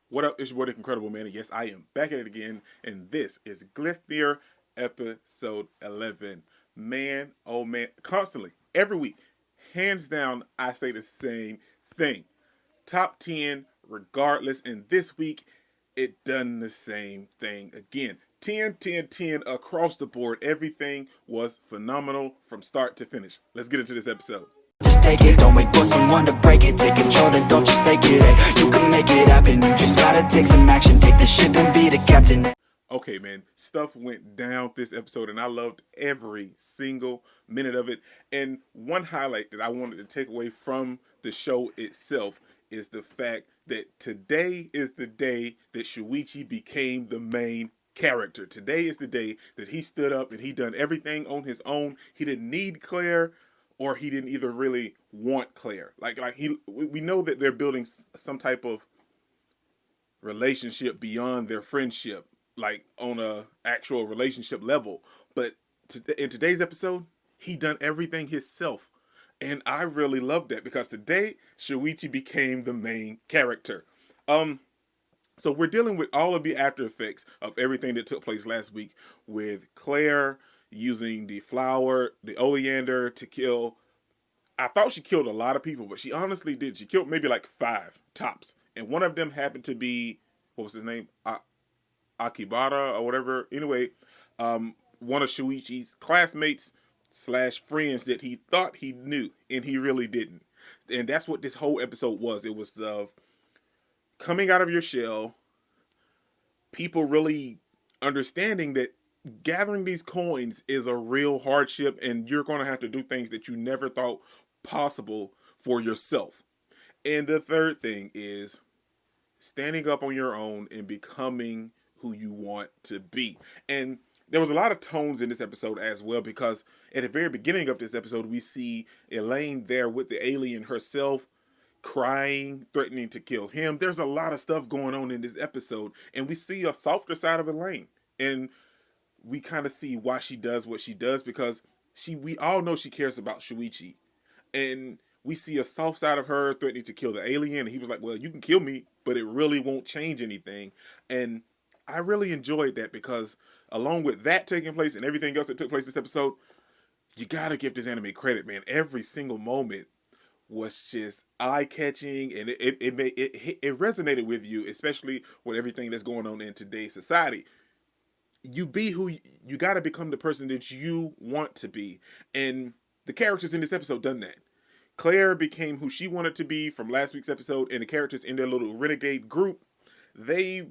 What up? It's your boy, the Incredible Man. And yes, I am back at it again, and this is Gleipnir episode 11. Man, oh man, constantly, every week, hands down, I say the same thing. Top 10, regardless, and this week, it done the same thing again. 10, 10, 10 across the board. Everything was phenomenal from start to finish. Let's get into this episode. Just take it, don't wait for someone to break it. Take control, then don't just take it, hey, you can make it happen. You just gotta take some action. Take the ship and be the captain. Okay, man, stuff went down this episode, and I loved every single minute of it. And one highlight that I wanted to take away from the show itself is the fact that today is the day that Shuichi became the main character. Today is the day that he stood up and he done everything on his own. He didn't need Claire, or he didn't either really want Claire. We know that they're building some type of relationship beyond their friendship, like on a actual relationship level. But in today's episode, he done everything himself, and I really love that because today Shuichi became the main character. So we're dealing with all of the after effects of everything that took place last week with Claire using the flower, the oleander to kill. I thought she killed a lot of people, but she honestly did. She killed maybe like five tops, and one of them happened to be, what was his name, Akibara or whatever. Anyway, one of Shuichi's classmates slash friends that he thought he knew, and he really didn't. And that's what this whole episode was. It was the coming out of your shell, people really understanding that gathering these coins is a real hardship, and you're going to have to do things that you never thought possible for yourself. And the third thing is standing up on your own and becoming who you want to be. And there was a lot of tones in this episode as well, because at the very beginning of this episode, we see Elaine there with the alien herself, crying, threatening to kill him. There's a lot of stuff going on in this episode, and we see a softer side of Elaine. And we kind of see why she does what she does, because we all know she cares about Shuichi. And we see a soft side of her threatening to kill the alien, and he was like, well, you can kill me, but it really won't change anything. And I really enjoyed that, because along with that taking place and everything else that took place this episode, you gotta give this anime credit, man. Every single moment was just eye-catching, and it resonated with you, especially with everything that's going on in today's society. You be who you got to become, the person that you want to be, and the characters in this episode done that. Claire became who she wanted to be from last week's episode, and the characters in their little renegade group, they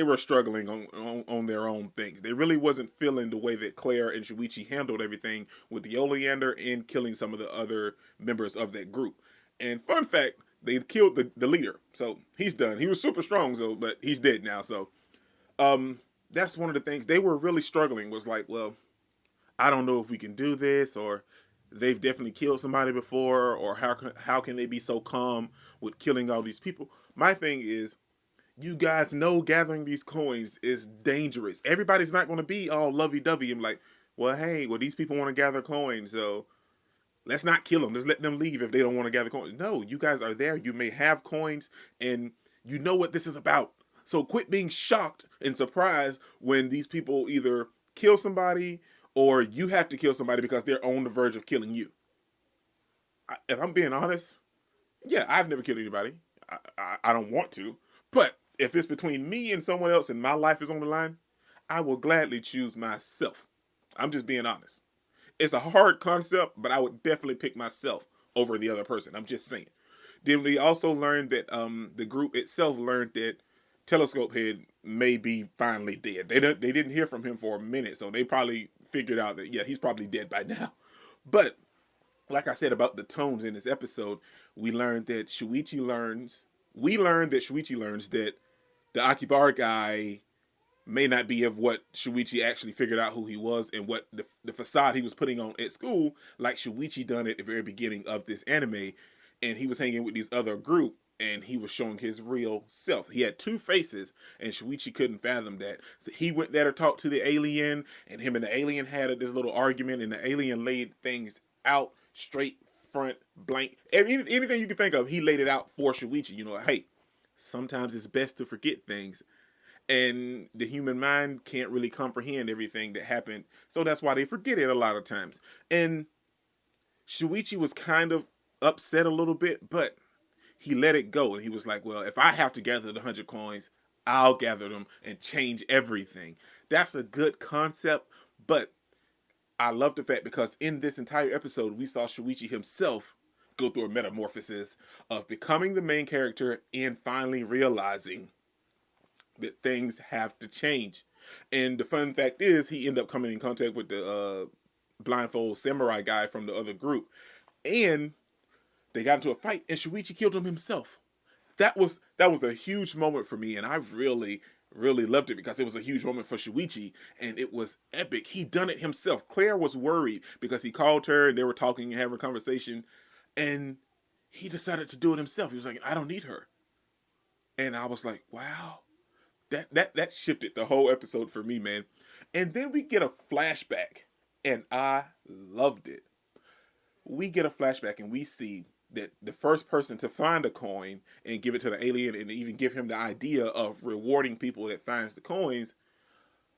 were struggling on their own things. They really wasn't feeling the way that Claire and Shuichi handled everything with the oleander and killing some of the other members of that group. And fun fact, they killed the leader, so he's done. He was super strong, so but he's dead now. So that's one of the things they were really struggling, was like, well, I don't know if we can do this, or they've definitely killed somebody before, or how can they be so calm with killing all these people? My thing is, you guys know gathering these coins is dangerous. Everybody's not going to be all lovey-dovey and like, well, hey, well, these people want to gather coins, so let's not kill them. Let's let them leave if they don't want to gather coins. No, you guys are there. You may have coins, and you know what this is about. So quit being shocked and surprised when these people either kill somebody or you have to kill somebody because they're on the verge of killing you. If I'm being honest, yeah, I've never killed anybody. I don't want to. But if it's between me and someone else and my life is on the line, I will gladly choose myself. I'm just being honest. It's a hard concept, but I would definitely pick myself over the other person. I'm just saying. Then we also learned that the group itself learned that Telescope Head may be finally dead. They didn't hear from him for a minute, so they probably figured out that, yeah, he's probably dead by now. But like I said about the tones in this episode, we learned that Shuichi learns that the Akibar guy may not be of what Shuichi actually figured out who he was, and what the facade he was putting on at school, like Shuichi done at the very beginning of this anime. And he was hanging with these other group, and he was showing his real self. He had two faces, and Shuichi couldn't fathom that. So he went there to talk to the alien, and him and the alien had this little argument, and the alien laid things out straight, front, blank. Anything you can think of, he laid it out for Shuichi. You know, hey, sometimes it's best to forget things. And the human mind can't really comprehend everything that happened. So that's why they forget it a lot of times. And Shuichi was kind of upset a little bit, but he let it go. And he was like, well, if I have to gather the 100 coins, I'll gather them and change everything. That's a good concept, but I love the fact because in this entire episode, we saw Shuichi himself go through a metamorphosis of becoming the main character and finally realizing that things have to change. And the fun fact is, he ended up coming in contact with the blindfold samurai guy from the other group. And they got into a fight, and Shuichi killed him himself. That was a huge moment for me, and I really loved it because it was a huge moment for Shuichi, and it was epic. He done it himself. Claire was worried because he called her, and they were talking and having a conversation, and he decided to do it himself. He was like, I don't need her. And I was like, wow. That shifted the whole episode for me, man. And then we get a flashback, and I loved it. We get a flashback, and we see that the first person to find a coin and give it to the alien and even give him the idea of rewarding people that finds the coins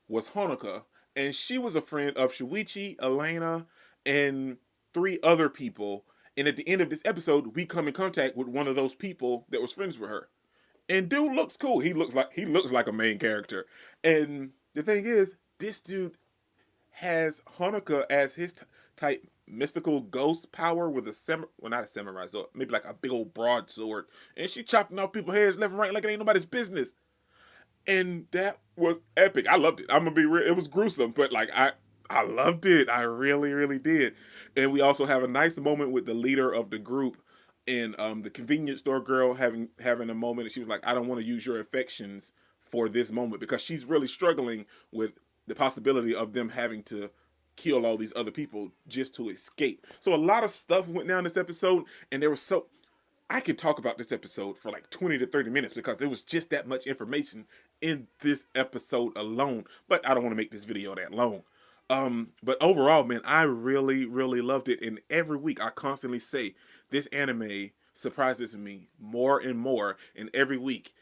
was Honoka. And she was a friend of Shuichi, Elena, and 3 other people. And at the end of this episode, we come in contact with one of those people that was friends with her. And dude looks cool. He looks like a main character. And the thing is, this dude has Honoka as his type mystical ghost power with not a samurai sword, maybe like a big old broadsword. And she chopping off people's heads left and right like it ain't nobody's business. And that was epic. I loved it. I'm gonna be real. It was gruesome, but like I loved it. I really did. And we also have a nice moment with the leader of the group. And the convenience store girl having a moment, and she was like, I don't want to use your affections for this moment, because she's really struggling with the possibility of them having to kill all these other people just to escape. So a lot of stuff went down this episode, and I could talk about this episode for like 20 to 30 minutes because there was just that much information in this episode alone. But I don't want to make this video that long. But overall, man, I really loved it. And every week I constantly say, this anime surprises me more and more. And every week,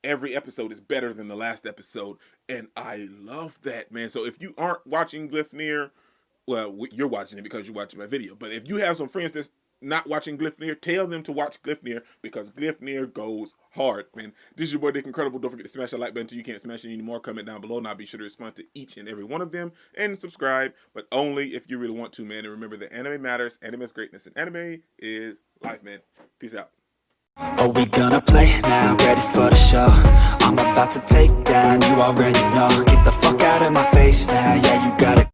every episode is better than the last episode. And I love that, man. So if you aren't watching Gleipnir, well, you're watching it because you're watching my video. But if you have some friends that's not watching Gleipnir, tell them to watch Gleipnir because Gleipnir goes hard, man. This is your boy Dick Incredible. Don't forget to smash that like button until you can't smash it anymore. Comment down below and I'll be sure to respond to each and every one of them. And subscribe, but only if you really want to, man. And remember that anime matters, anime is greatness, and anime is life, man. Peace out. Are we gonna play now? Ready for the show? I'm about to take down, you already know. Get the fuck out of my face now, yeah, you gotta